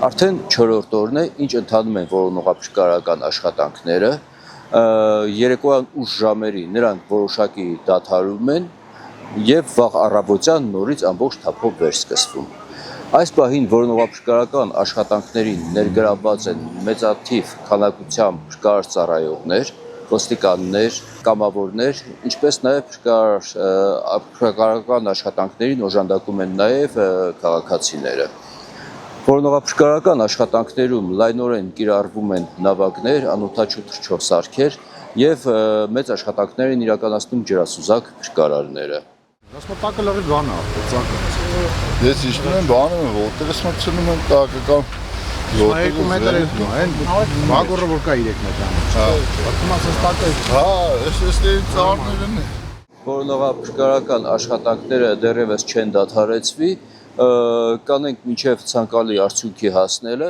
Արդեն 4-րդ օրն է, ինչ ընթանում են որոնողապաշտպանական աշխատանքները, երեկոյան ուշ ժամերի նրանք որոշակի դադարում են եւ վաղ առավոտյան նորից ամբողջ թափով վերսկսվում։ Այս պահին որոնողապաշտպանական աշխատանքներին ներգրավված են մեծաթիվ քանակությամբ փրկարար ծառայողներ, ոստիկաններ, կամավորներ, ինչպես նաև փրկարարական աշխատանքներին օժանդակում են նաև քաղաքացիները։ Որոնողապաշտպանական աշխատանքներում լայնորեն կիրառվում են նավակներ, անօդաչու թռչող եւ մեծ աշխատանքներ են իրականացնում ջրասուզակ փրկարարները։ Ռասմատակը լրի բան է, ցանկացած։ Ես իշխում եմ բանը, որտեղս մտցնում եմ տակը կամ 2 մետր է, այն վագորը որ կա 3 մետր։ Հա, բացումացած տակը։ Հա, էստե ծառներն է։ Որոնողապաշտպանական աշխատանքները դեռևս չեն դադարեցվի, կանենք մինչև ցանկալի արդյունքի հասնելը